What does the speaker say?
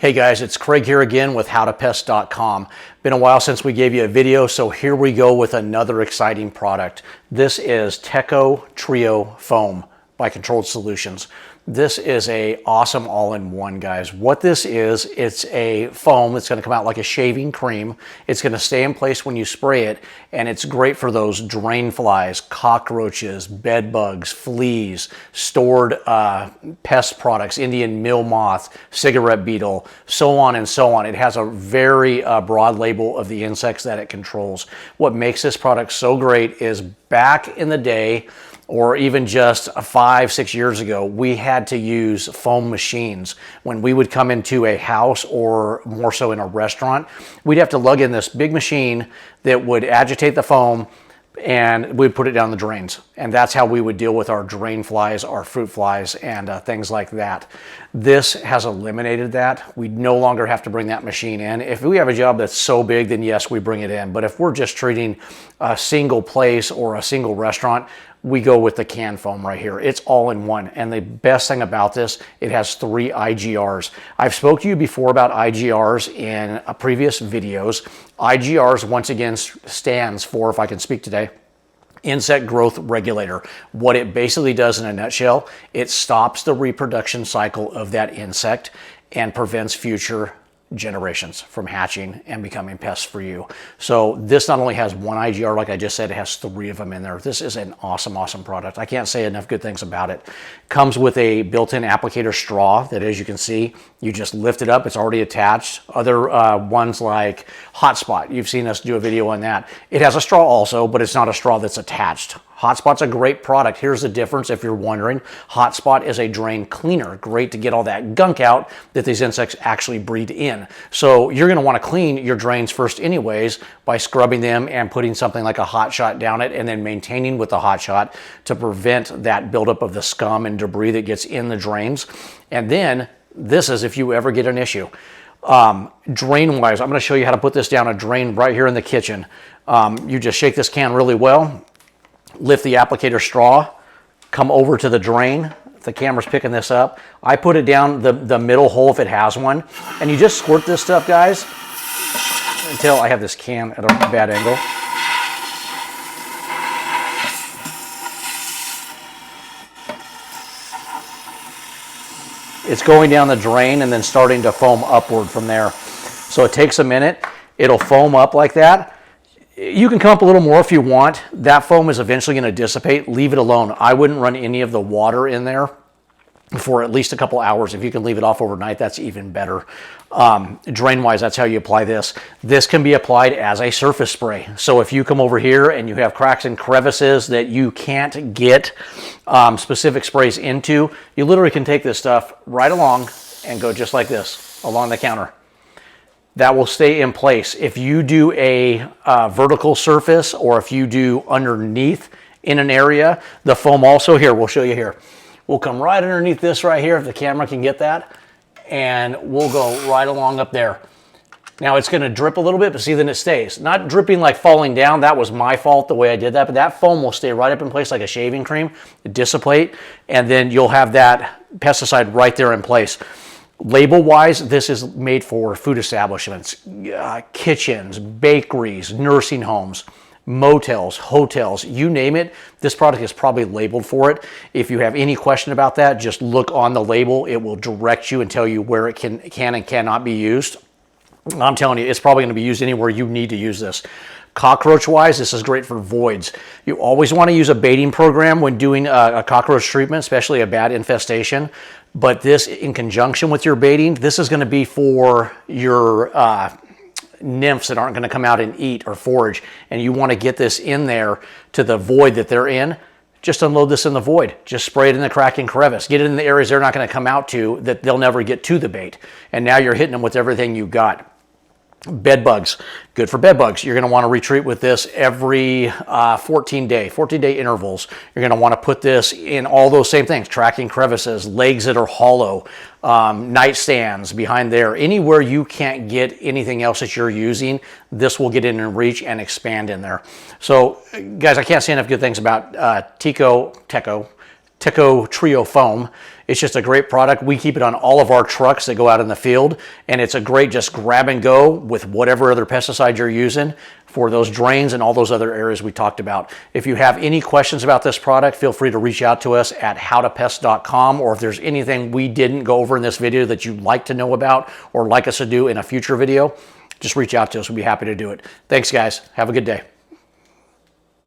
Hey guys, it's Craig here again with howtopest.com. Been a while since we gave you a video, so here we go with another exciting product. This is Tekko Trio Foam by Controlled Solutions. This is a awesome all-in-one, guys. What this is, it's a foam that's going to come out like a shaving cream. It's going to stay in place when you spray it, and it's great for those drain flies, cockroaches, bed bugs, fleas, stored pest products, Indian meal moth, cigarette beetle, so on and so on. It has a very broad label of the insects that it controls. What makes this product so great is back in the day, or even just 5-6 years ago, we had to use foam machines. When we would come into a house or more so in a restaurant, we'd have to lug in this big machine that would agitate the foam and we'd put it down the drains. And that's how we would deal with our drain flies, our fruit flies, and things like that. This has eliminated that. We no longer have to bring that machine in. If we have a job that's so big, then yes, we bring it in. But if we're just treating a single place or a single restaurant, we go with the can foam right here. It's all in one. And the best thing about this, it has 3 IGRs. I've spoke to you before about IGRs in previous videos. IGRs, once again, stands for, if I can speak today, Insect Growth Regulator. What it basically does in a nutshell, it stops the reproduction cycle of that insect and prevents future generations from hatching and becoming pests for you. So this not only has 1 IGR, like I just said, it has 3 of them in there. This is an awesome product. I can't say enough good things about it. Comes with a built-in applicator straw that, as you can see, you just lift it up. It's already attached. Other ones like Hotspot, you've seen us do a video on that. It has a straw also, but it's not a straw that's attached. Hotspot's a great product. Here's the difference if you're wondering. Hotspot is a drain cleaner. Great to get all that gunk out that these insects actually breed in. So you're going to want to clean your drains first anyways by scrubbing them and putting something like a hot shot down it and then maintaining with the hot shot to prevent that buildup of the scum and debris that gets in the drains. And then this is if you ever get an issue. Drain wise, I'm going to show you how to put this down a drain right here in the kitchen. You just shake this can really well. Lift the applicator straw, come over to the drain. If the camera's picking this up, I put it down the middle hole if it has one, and you just squirt this stuff, guys, until I have this can at a bad angle. It's going down the drain and then starting to foam upward from there. So it takes a minute. It'll foam up like that. You can come up a little more if you want. That foam is eventually going to dissipate. Leave it alone. I wouldn't run any of the water in there for at least a couple hours. If you can leave it off overnight, that's even better. Drain-wise, that's how you apply this. This can be applied as a surface spray. So if you come over here and you have cracks and crevices that you can't get specific sprays into, you literally can take this stuff right along and go just like this along the counter. That will stay in place. If you do a vertical surface or if you do underneath in an area, the foam also here, we'll show you here, will come right underneath this right here if the camera can get that, and we'll go right along up there. Now it's gonna drip a little bit, but see, then it stays. Not dripping like falling down, that was my fault the way I did that, but that foam will stay right up in place like a shaving cream, dissipate, and then you'll have that pesticide right there in place. Label-wise, this is made for food establishments, kitchens, bakeries, nursing homes, motels, hotels, you name it. This product is probably labeled for it. If you have any question about that, just look on the label. It will direct you and tell you where it can and cannot be used. I'm telling you, it's probably going to be used anywhere you need to use this. Cockroach-wise, this is great for voids. You always want to use a baiting program when doing a cockroach treatment, especially a bad infestation. But this, in conjunction with your baiting, this is going to be for your nymphs that aren't going to come out and eat or forage. And you want to get this in there to the void that they're in. Just unload this in the void. Just spray it in the crack and crevice. Get it in the areas they're not going to come out to, that they'll never get to the bait. And now you're hitting them with everything you got. Bed bugs, good for bed bugs. You're going to want to retreat with this every 14-day intervals. You're going to want to put this in all those same things, tracking crevices, legs that are hollow, nightstands behind there. Anywhere you can't get anything else that you're using, this will get in and reach and expand in there. So guys, I can't say enough good things about Tekko Tekko Trio Foam. It's just a great product. We keep it on all of our trucks that go out in the field, and it's a great just grab and go with whatever other pesticide you're using for those drains and all those other areas we talked about. If you have any questions about this product, feel free to reach out to us at howtopest.com, or if there's anything we didn't go over in this video that you'd like to know about or like us to do in a future video, just reach out to us. We'll be happy to do it. Thanks, guys. Have a good day.